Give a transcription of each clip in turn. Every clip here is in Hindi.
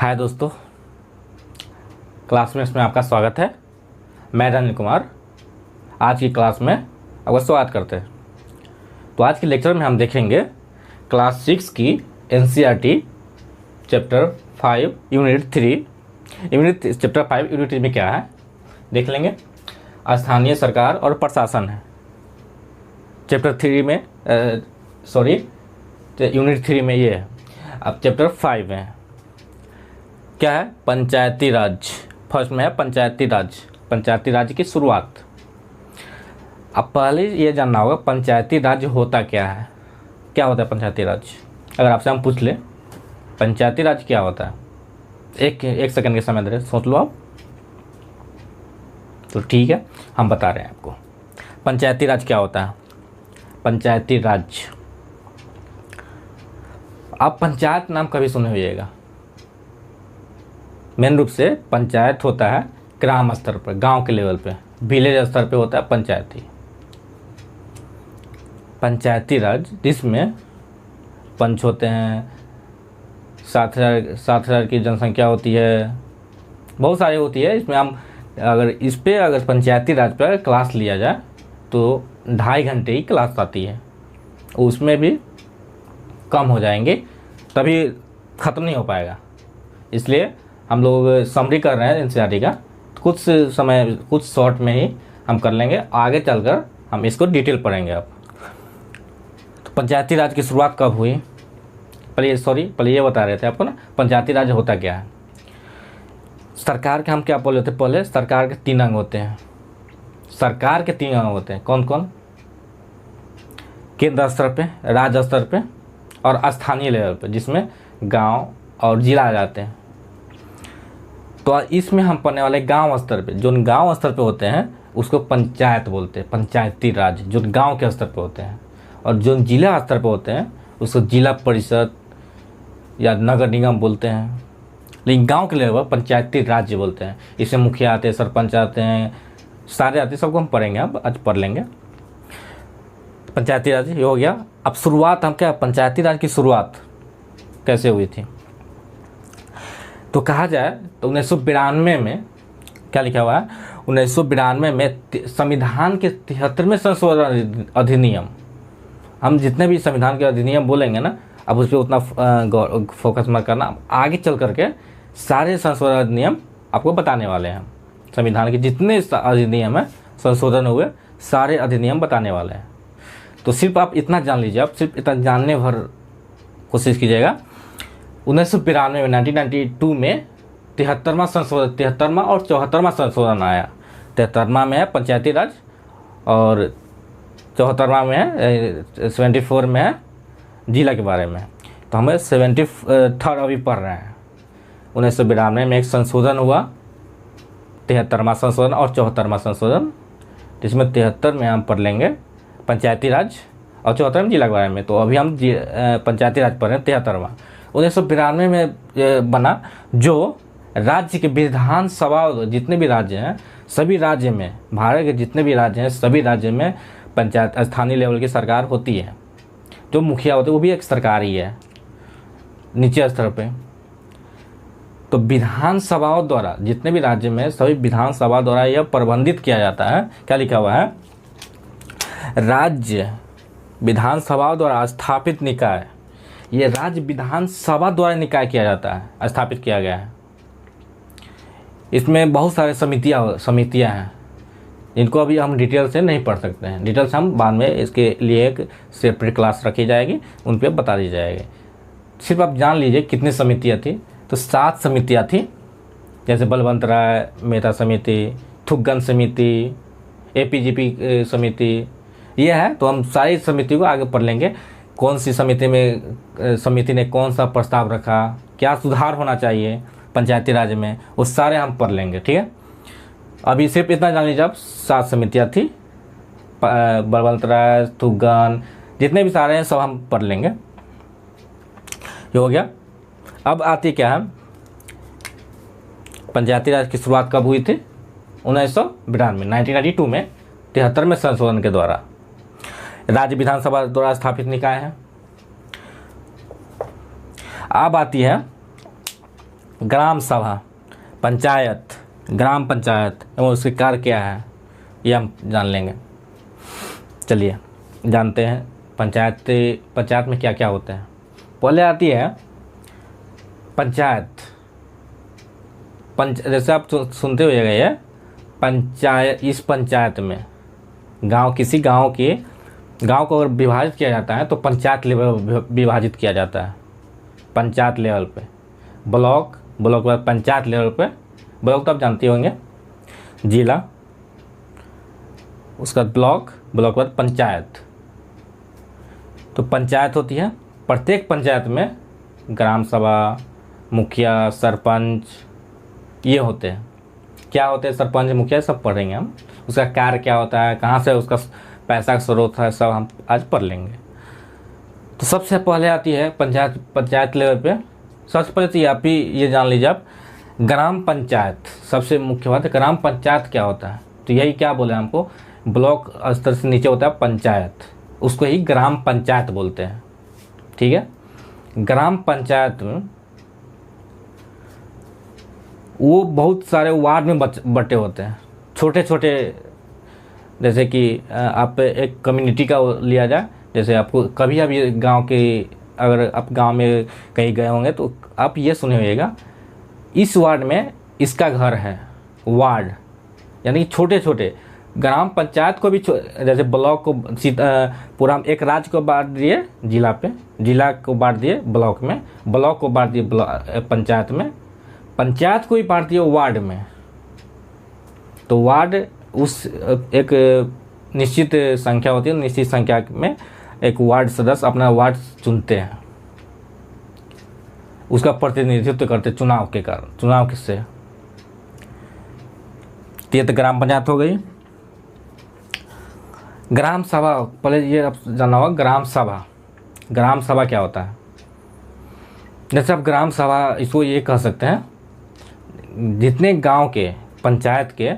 हाय दोस्तों, क्लासमेट्स में आपका स्वागत है। मैं अनिल कुमार आज की क्लास में आपका स्वागत करते हैं। तो आज के लेक्चर में हम देखेंगे क्लास 6 की NCERT chapter 5 unit 3 chapter 5 unit 3 में क्या है देख लेंगे। स्थानीय सरकार और प्रशासन है चैप्टर 3 में, यूनिट 3 में ये है। अब चैप्टर 5 में क्या है? पंचायती राज। फर्स्ट में है पंचायती राज की शुरुआत। अब पहले ये जानना होगा पंचायती राज होता क्या है। क्या होता है पंचायती राज? अगर आपसे हम पूछ ले पंचायती राज क्या होता है, एक सेकंड के समय दे सोच लो आप। तो ठीक है, हम बता रहे हैं आपको पंचायती राज क्या होता है। पंचायती राज, आप पंचायत नाम कभी सुने होइएगा। मेन रूप से पंचायत होता है ग्राम स्तर पर, गांव के लेवल पे, विलेज स्तर पे होता है पंचायती राज, जिसमें पंच होते हैं, 7,000 की जनसंख्या होती है, बहुत सारी होती है। इसमें हम अगर पंचायती राज पर क्लास लिया जाए तो 2.5 घंटे ही क्लास आती है, उसमें भी कम हो जाएंगे, तभी ख़त्म नहीं हो पाएगा। इसलिए हम लोग समरी कर रहे हैं एनसीईआरटी का, कुछ शॉर्ट में ही हम कर लेंगे। आगे चलकर हम इसको डिटेल पढ़ेंगे। अब तो पंचायती राज की शुरुआत कब हुई? पहले ये बता रहे थे आपको ना, पंचायती राज होता क्या है। सरकार के हम क्या बोल रहे थे पहले? सरकार के 3 अंग होते हैं। सरकार के 3 अंग होते हैं। कौन कौन? केंद्र स्तर पे, राज्य स्तर पे और स्थानीय लेवल पे, जिसमें गांव और जिला आ जाते हैं। तो इसमें हम पढ़ने वाले गांव स्तर पे, जो गांव स्तर पे होते हैं उसको पंचायत बोलते हैं, पंचायती राज, जो गांव के स्तर पे होते हैं। और जो जिला स्तर पे होते हैं उसको जिला परिषद या नगर निगम बोलते हैं। लेकिन गांव के लेवल पंचायती राज्य बोलते हैं। इसमें मुखिया आते हैं, सरपंच आते हैं, सारे आते हैं, सबको हम पढ़ेंगे। अब आज पढ़ लेंगे पंचायती राज, ये हो गया। अब शुरुआत हम क्या, पंचायती राज की शुरुआत कैसे हुई थी तो कहा जाए तो 1992 में क्या लिखा हुआ है? 1992 में संविधान के 73वें संशोधन अधिनियम, हम जितने भी संविधान के अधिनियम बोलेंगे ना, अब उस पर उतना फोकस मत करना। आगे चल करके सारे संशोधन अधिनियम आपको बताने वाले हैं। संविधान के जितने अधिनियम है संशोधन हुए, सारे अधिनियम बताने वाले हैं। तो सिर्फ आप इतना जान लीजिए, आप सिर्फ इतना जानने भर कोशिश कीजिएगा। 1992 में 1992 में 73वां और 74वां संशोधन आया। 73वां में है पंचायती राज और 74वां में है 74 में है जिला के बारे में। तो हमें 73rd अभी पढ़ रहे हैं। 1992 में एक संशोधन हुआ, 73वां संशोधन और 74वां संशोधन, जिसमें 73 में हम पढ़ लेंगे पंचायती राज और 74 में जिला के बारे में। तो अभी हम पंचायती राज पढ़ रहे हैं 73वां। 1992 में बना, जो राज्य के विधानसभा, जितने भी राज्य हैं सभी राज्य में, भारत के जितने भी राज्य हैं सभी राज्य में पंचायत, स्थानीय लेवल की सरकार होती है। जो मुखिया होते हैं वो भी एक सरकार ही है नीचे स्तर पे। तो विधानसभाओं द्वारा, जितने भी राज्य में सभी विधानसभा द्वारा यह प्रबंधित किया जाता है। क्या लिखा हुआ है? राज्य विधानसभा द्वारा स्थापित निकाय, ये राज्य विधानसभा द्वारा निकाय किया जाता है, स्थापित किया गया है। इसमें बहुत सारे समितियां हैं, जिनको अभी हम डिटेल से नहीं पढ़ सकते हैं। डिटेल से हम बाद में इसके लिए एक सेपरेट क्लास रखी जाएगी, उन पर बता दी जाएगी। सिर्फ आप जान लीजिए कितनी समितियां थी। तो 7 समितियां थी, जैसे बलवंत राय मेहता समिति, थुग्गन समिति, एपीजीपी समिति, ये है। तो हम सारी समिति को आगे पढ़ लेंगे। कौन सी समिति ने कौन सा प्रस्ताव रखा, क्या सुधार होना चाहिए पंचायती राज में, वो सारे हम पढ़ लेंगे। ठीक है, अभी सिर्फ इतना जान लीजिए आप, 7 समितियाँ थी, बलवंत राय, थुग्गन, जितने भी सारे हैं सब हम पढ़ लेंगे। ये हो गया। अब आती क्या है, पंचायती राज की शुरुआत कब हुई थी? 1992 में 73वें संशोधन के द्वारा। राज्य विधानसभा द्वारा स्थापित निकाय है। अब आती है ग्राम सभा, पंचायत, ग्राम पंचायत एवं उसके कार्य क्या है ये हम जान लेंगे। चलिए जानते हैं पंचायत में क्या क्या होता है। पहले आती है पंचायत। जैसे आप सुनते होइएगा ये पंचायत। इस पंचायत में किसी गांव को अगर विभाजित किया जाता है तो पंचायत लेवल विभाजित किया जाता है। पंचायत लेवल पे, ब्लॉक के बाद पंचायत लेवल पे, ब्लॉक तो आप जानते होंगे, जिला, उसका ब्लॉक के बाद पंचायत। तो पंचायत होती है। प्रत्येक पंचायत में ग्राम सभा, मुखिया, सरपंच ये होते हैं। क्या होते हैं सरपंच, मुखिया, सब पढ़ेंगे हम। उसका कार्य क्या होता है, कहाँ से उसका पैसा का स्रोत है, सब हम आज पढ़ लेंगे। तो सबसे पहले आती है पंचायत लेवल पे। सबसे पहले तो आप ही ये जान लीजिए आप, ग्राम पंचायत सबसे मुख्य बात है। ग्राम पंचायत क्या होता है, तो यही क्या बोले हमको, ब्लॉक स्तर से नीचे होता है पंचायत, उसको ही ग्राम पंचायत बोलते हैं। ठीक है। ग्राम पंचायत में वो बहुत सारे वार्ड में बटे होते हैं, छोटे छोटे। जैसे कि आप एक कम्युनिटी का लिया जाए, जैसे आपको कभी आप ये गाँव के, अगर आप गांव में कहीं गए होंगे तो आप ये सुने होइएगा, इस वार्ड में इसका घर है। वार्ड यानी छोटे छोटे। ग्राम पंचायत को भी जैसे ब्लॉक को पूरा एक राज्य को बांट दिए जिला पे, जिला को बांट दिए ब्लॉक में, ब्लॉक को बांट दिए पंचायत में, पंचायत को ही बांट दिए वार्ड में। तो वार्ड उस एक निश्चित संख्या होती है, निश्चित संख्या में एक वार्ड सदस्य अपना वार्ड चुनते हैं, उसका प्रतिनिधित्व करते चुनाव के कारण। चुनाव किससे, ये तो ग्राम पंचायत हो गई। ग्राम सभा, पहले ये आप जानना होगा ग्राम सभा। ग्राम सभा क्या होता है, जैसे आप ग्राम सभा इसको ये कह सकते हैं, जितने गांव के पंचायत के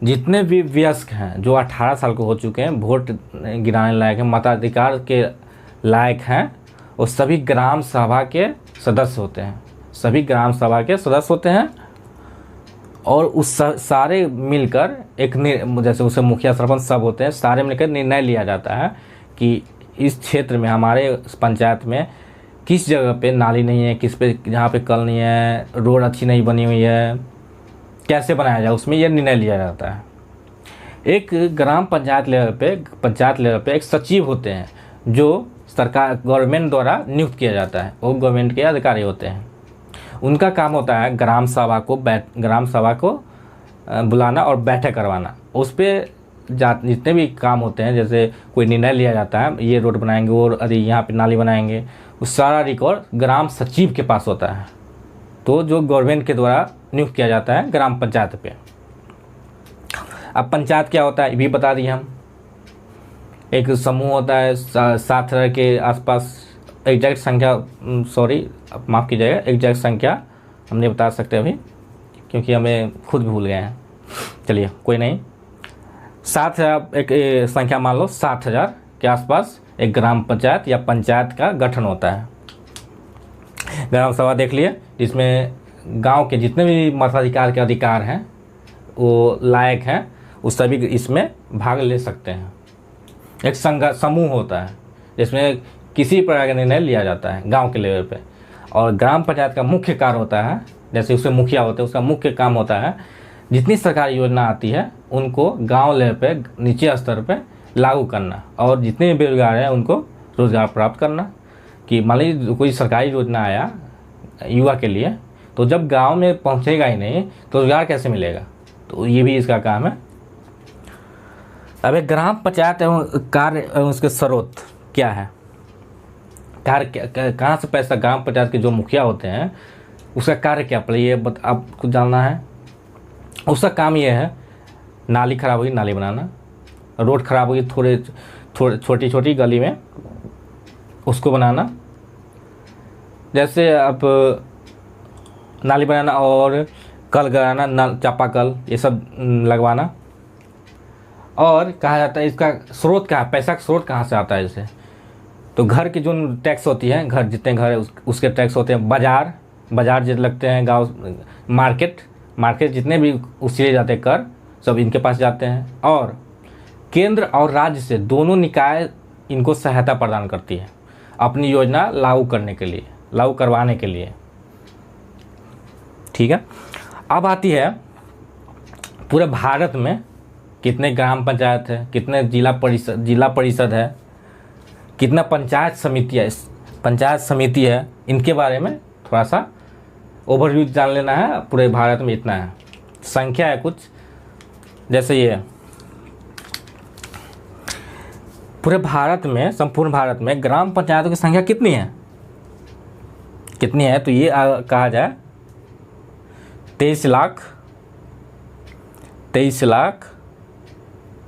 जितने भी वयस्क हैं जो 18 साल के हो चुके हैं, वोट गिराने लायक हैं, मताधिकार के लायक हैं, वो सभी ग्राम सभा के सदस्य होते हैं। सभी ग्राम सभा के सदस्य होते हैं और उस सारे मिलकर एक, जैसे उसे मुखिया सरपंच सब होते हैं, सारे मिलकर निर्णय लिया जाता है कि इस क्षेत्र में, हमारे पंचायत में किस जगह पे नाली नहीं है, किस पे जहाँ पे कल नहीं है, रोड अच्छी नहीं बनी हुई है, कैसे बनाया जाए, उसमें यह निर्णय लिया जाता है। एक ग्राम पंचायत लेवल पे एक सचिव होते हैं जो सरकार गवर्नमेंट द्वारा नियुक्त किया जाता है, वो गवर्नमेंट के अधिकारी होते हैं। उनका काम होता है ग्राम सभा को बुलाना और बैठक करवाना। उस पर जितने भी काम होते हैं, जैसे कोई निर्णय लिया जाता है, ये रोड बनाएंगे और अरे यहाँ पे नाली बनाएंगे, उस सारा रिकॉर्ड ग्राम सचिव के पास होता है। तो जो गवर्नमेंट के द्वारा नियुक्त किया जाता है ग्राम पंचायत पे। अब पंचायत क्या होता है ये भी बता दिए हम। एक समूह होता है 7,000 के आसपास, एग्जैक्ट संख्या, सॉरी माफ़ कीजिएगा, एग्जैक्ट संख्या हम नहीं बता सकते अभी क्योंकि हमें खुद भूल गए हैं। चलिए कोई नहीं, 7,000 एक संख्या मान लो, 7,000 के आसपास एक ग्राम पंचायत या पंचायत का गठन होता है। ग्राम सभा देख लिए, जिसमें गांव के जितने भी मताधिकार के अधिकार हैं, वो लायक हैं, उस सभी इसमें भाग ले सकते हैं। एक समूह होता है जिसमें किसी प्रकार का निर्णय लिया जाता है गांव के लेवल पे। और ग्राम पंचायत का मुख्य कार्य होता है, जैसे उसमें मुखिया होते हैं, उसका मुख्य काम होता है जितनी सरकारी योजना आती है उनको गांव लेवल पे, नीचे स्तर पे लागू करना, और जितने बेरोजगार हैं उनको रोजगार प्राप्त करना। कि मान लीजिए कोई सरकारी योजना आया युवा के लिए, तो जब गांव में पहुंचेगा ही नहीं तो रोजगार कैसे मिलेगा, तो ये भी इसका काम है। अब एक ग्राम पंचायत एवं कार्य एवं उसके स्रोत क्या है, कार्य कहाँ से पैसा, ग्राम पंचायत के जो मुखिया होते हैं उसका कार्य क्या, पहले ये आपको जानना है। उसका काम ये है, नाली खराब होगी नाली बनाना, रोड खराब होगी थोड़े छोटी छोटी गली में उसको बनाना, जैसे आप नाली बनाना और कल लगाना, चापाकल ये सब लगवाना। और कहा जाता है इसका स्रोत क्या है, पैसा का स्रोत कहाँ से आता है इसे, तो घर की जो टैक्स होती है, घर जितने घर है उसके टैक्स होते हैं, बाजार बाजार जितने लगते हैं, गांव मार्केट जितने भी उसीले जाते हैं कर, सब इनके पास जाते हैं। और केंद्र और राज्य से दोनों निकाय इनको सहायता प्रदान करती है अपनी योजना लागू करवाने के लिए। ठीक है, अब आती है पूरे भारत में कितने ग्राम पंचायत है, कितने जिला परिषद है, कितना पंचायत समिति है, इनके बारे में थोड़ा सा ओवरव्यू जान लेना है। पूरे भारत में इतना है, संख्या है कुछ, जैसे ये पूरे भारत में, संपूर्ण भारत में ग्राम पंचायतों की संख्या कितनी है तो ये कहा जाए 23 लाख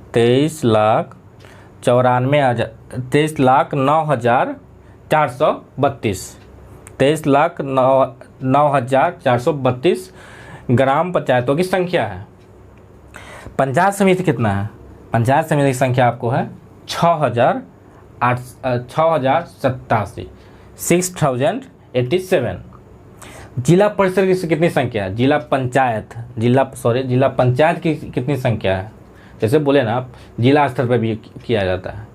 23,09,432 ग्राम पंचायतों की संख्या है। पंचायत समिति कितना है? पंचायत समिति की संख्या आपको है 6,087, 6,087। जिला परिषद की कितनी संख्या है? जिला पंचायत की कितनी संख्या है? जैसे बोले ना आप, जिला स्तर पर भी किया जाता है,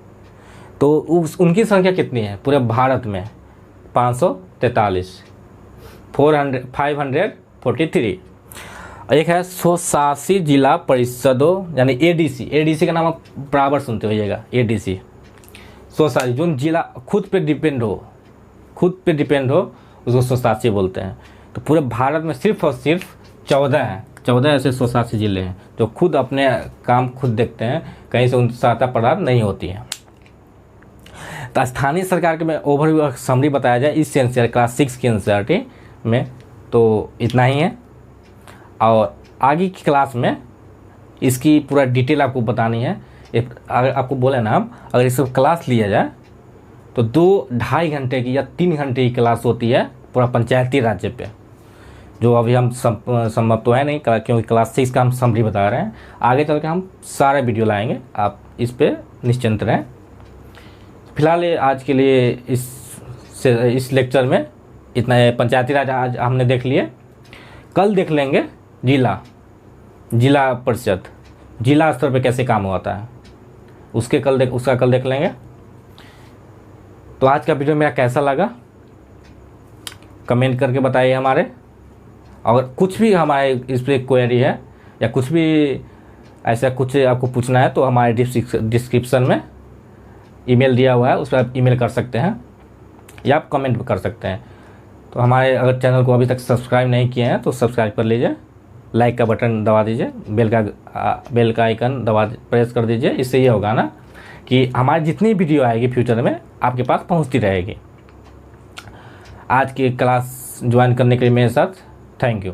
तो उनकी संख्या कितनी है पूरे भारत में? 543, 543। एक है 187 जिला परिषदों, यानी एडीसी का नाम आप बराबर सुनते होइएगा। एडीसी 187, जो जिला खुद पे डिपेंड हो उसको 187 बोलते हैं। तो पूरे भारत में सिर्फ और सिर्फ 14 ऐसे 187 जिले हैं जो खुद अपने काम खुद देखते हैं, कहीं से उनकी सहायता प्रदान नहीं होती है। तो स्थानीय सरकार के में ओवरव्यू समरी बताया जाए इस एनसीईआरटी क्लास 6 की एनसीईआरटी में, तो इतना ही है। और आगे की क्लास में इसकी पूरा डिटेल आपको बतानी है। अगर आपको बोले ना हम, अगर इस क्लास लिया जाए तो 2-2.5 घंटे की या 3 घंटे की क्लास होती है पूरा पंचायती राज्य पे, जो अभी हम संभव तो है नहीं, क्योंकि क्लास 6 का हम समरी बता रहे हैं। आगे चल के हम सारे वीडियो लाएंगे, आप इस पे निश्चिंत रहें। फिलहाल आज के लिए इस लेक्चर में इतना है। पंचायती राज आज हमने देख लिए, कल देख लेंगे जिला परिषद, जिला स्तर पे कैसे काम होता है, उसका कल देख लेंगे। तो आज का वीडियो मेरा कैसा लगा कमेंट करके बताइए हमारे। और कुछ भी हमारे इस पर क्वेरी है या कुछ भी ऐसा कुछ आपको पूछना है तो हमारे डिस्क्रिप्शन में ईमेल दिया हुआ है, उस पर आप ईमेल कर सकते हैं या आप कमेंट कर सकते हैं। तो हमारे अगर चैनल को अभी तक सब्सक्राइब नहीं किए हैं तो सब्सक्राइब कर लीजिए, लाइक का बटन दबा दीजिए, बेल का आइकन प्रेस कर दीजिए। इससे ये होगा ना कि हमारी जितनी वीडियो आएगी फ्यूचर में आपके पास पहुंचती रहेगी। आज की क्लास ज्वाइन करने के लिए मेरे साथ थैंक यू।